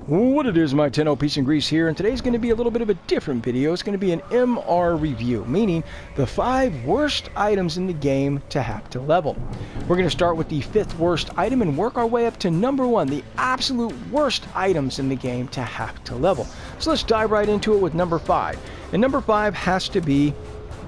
What it is, my 10 Peace and Grease here, and today's going to be a little bit of a different video. It's going to be an MR review, meaning the 5 worst items in the game to have to level. We're going to start with the 5th worst item and work our way up to number 1, the absolute worst items in the game to have to level. So let's dive right into it with number 5. And number 5 has to be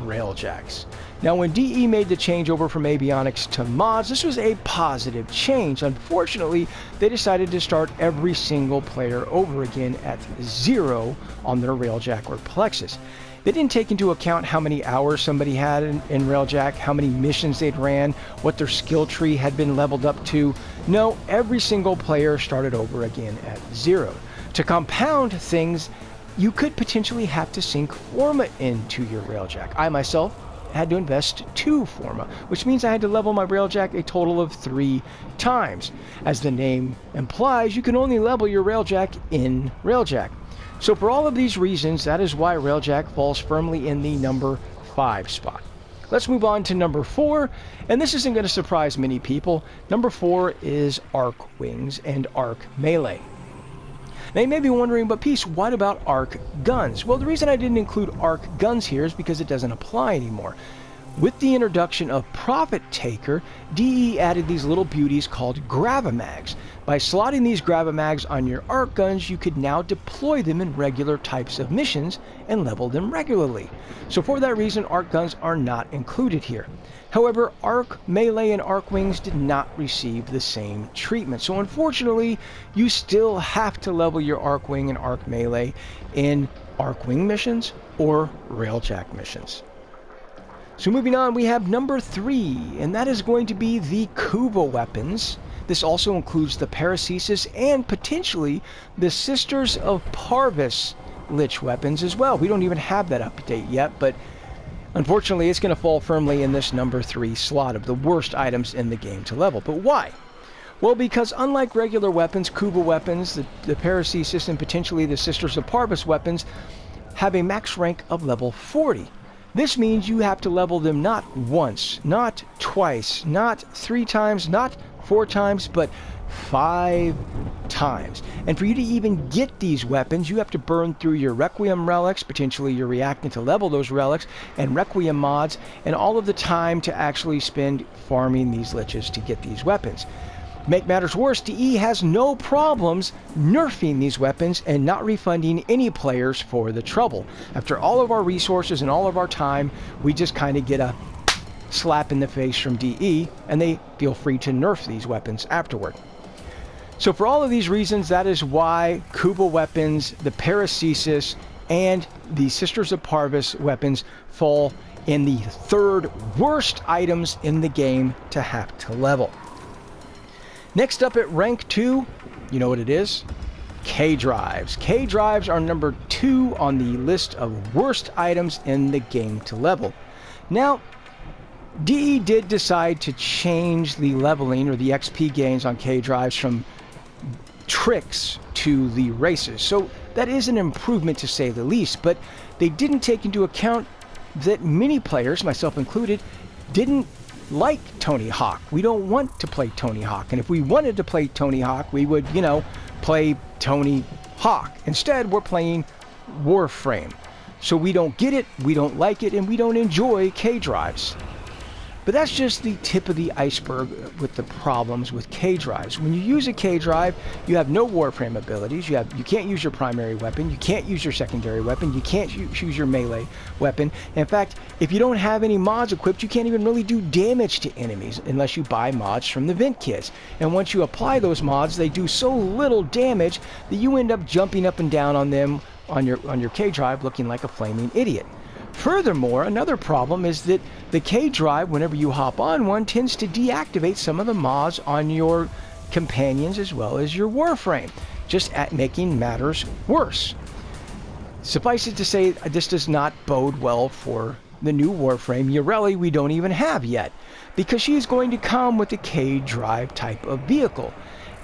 Railjacks. Now, when DE made the changeover from avionics to mods, this was a positive change. Unfortunately, they decided to start every single player over again at 0 on their Railjack or Plexus. They didn't take into account how many hours somebody had in Railjack, how many missions they'd ran, what their skill tree had been leveled up to. No, every single player started over again at 0. To compound things, you could potentially have to sink Forma into your Railjack. I myself had to invest 2 Forma, which means I had to level my Railjack a total of 3 times. As the name implies, you can only level your Railjack in Railjack. So for all of these reasons, that is why Railjack falls firmly in the number 5 spot. Let's move on to number 4, and this isn't going to surprise many people. Number 4 is Arc Wings and Arc Melee. Now you may be wondering, but Peace, what about arc guns? Well, the reason I didn't include arc guns here is because it doesn't apply anymore. With the introduction of Profit Taker, DE added these little beauties called Gravimags. By slotting these Gravimags on your arc guns, you could now deploy them in regular types of missions and level them regularly. So for that reason, arc guns are not included here. However, Arc Melee and Arc Wings did not receive the same treatment. So unfortunately, you still have to level your Arc Wing and Arc Melee in Arc Wing missions or Railjack missions. So moving on, we have number 3, and that is going to be the Kuva Weapons. This also includes the Paracesis and potentially the Sisters of Parvis Lich weapons as well. We don't even have that update yet, but unfortunately, it's going to fall firmly in this number 3 slot of the worst items in the game to level. But why? Well, because unlike regular weapons, Kuva Weapons, the Paracesis, and potentially the Sisters of Parvis weapons have a max rank of level 40. This means you have to level them not once, not twice, not 3 times, not 4 times, but 5 times. And for you to even get these weapons, you have to burn through your Requiem relics, potentially your reactant to level those relics, and Requiem mods, and all of the time to actually spend farming these liches to get these weapons. Make matters worse, DE has no problems nerfing these weapons and not refunding any players for the trouble. After all of our resources and all of our time, we just kind of get a slap in the face from DE, and they feel free to nerf these weapons afterward. So for all of these reasons, that is why Kuva Weapons, the Paracesis, and the Sisters of Parvis weapons fall in the 3rd worst items in the game to have to level. Next up at rank 2, you know what it is? K-Drives. K-Drives are number 2 on the list of worst items in the game to level. Now, DE did decide to change the leveling or the XP gains on K-Drives from tricks to the races. So that is an improvement to say the least, but they didn't take into account that many players, myself included, didn't like Tony Hawk. We don't want to play Tony Hawk, and if we wanted to play Tony Hawk, we would, play Tony Hawk. Instead, we're playing Warframe. So we don't get it, we don't like it, and we don't enjoy K-Drives. But that's just the tip of the iceberg with the problems with K-Drives. When you use a K-Drive, you have no Warframe abilities. You can't use your primary weapon. You can't use your secondary weapon. You can't use your melee weapon. In fact, if you don't have any mods equipped, you can't even really do damage to enemies unless you buy mods from the vent kits. And once you apply those mods, they do so little damage that you end up jumping up and down on them on your K-Drive looking like a flaming idiot. Furthermore, another problem is that the K-Drive, whenever you hop on one, tends to deactivate some of the mods on your companions as well as your Warframe, just at making matters worse. Suffice it to say, this does not bode well for the new Warframe Yareli we don't even have yet, because she is going to come with a K-Drive type of vehicle.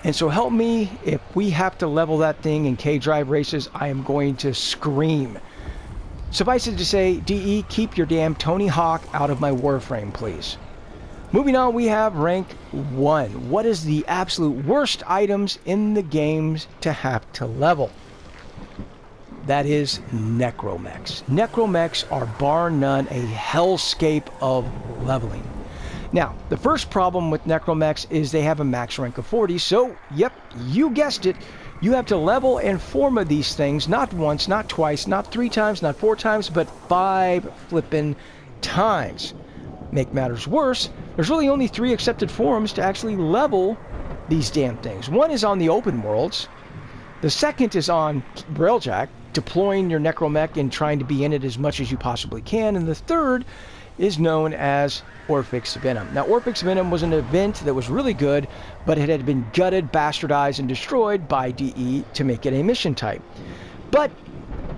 And so help me, if we have to level that thing in K-Drive races, I am going to scream. Suffice it to say, DE, keep your damn Tony Hawk out of my Warframe, please. Moving on, we have rank 1. What is the absolute worst items in the games to have to level? That is Necromex. Necromex are bar none a hellscape of leveling. Now, the first problem with Necromex is they have a max rank of 40, so, yep, you guessed it. You have to level and form of these things, not once, not twice, not 3 times, not 4 times, but 5 flippin' times. Make matters worse, there's really only 3 accepted forms to actually level these damn things. One is on the open worlds. The second is on Railjack, deploying your Necromech and trying to be in it as much as you possibly can. And the third is known as Orfix Venom. Now, Orfix Venom was an event that was really good, but it had been gutted, bastardized, and destroyed by DE to make it a mission type. But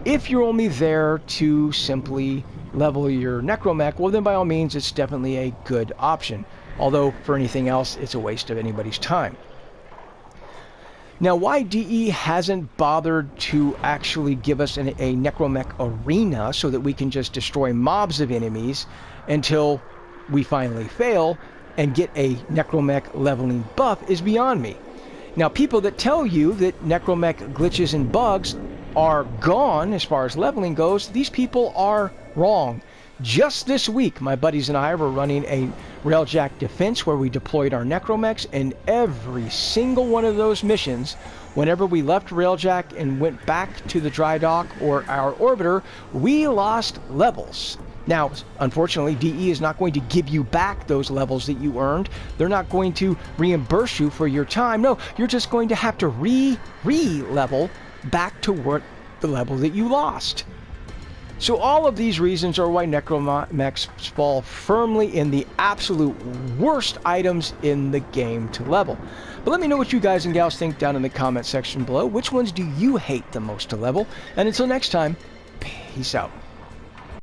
if you're only there to simply level your Necromech, well then by all means it's definitely a good option. Although for anything else, it's a waste of anybody's time. Now, why DE hasn't bothered to actually give us a Necromech arena so that we can just destroy mobs of enemies until we finally fail and get a Necromech leveling buff is beyond me. Now, people that tell you that Necromech glitches and bugs are gone as far as leveling goes, these people are wrong. Just this week, my buddies and I were running a Railjack defense where we deployed our Necromechs, and every single one of those missions, whenever we left Railjack and went back to the dry dock or our orbiter, we lost levels. Now, unfortunately, DE is not going to give you back those levels that you earned. They're not going to reimburse you for your time. No, you're just going to have to re-level back to what the level that you lost. So all of these reasons are why Necromechs fall firmly in the absolute worst items in the game to level. But let me know what you guys and gals think down in the comment section below. Which ones do you hate the most to level? And until next time, peace out.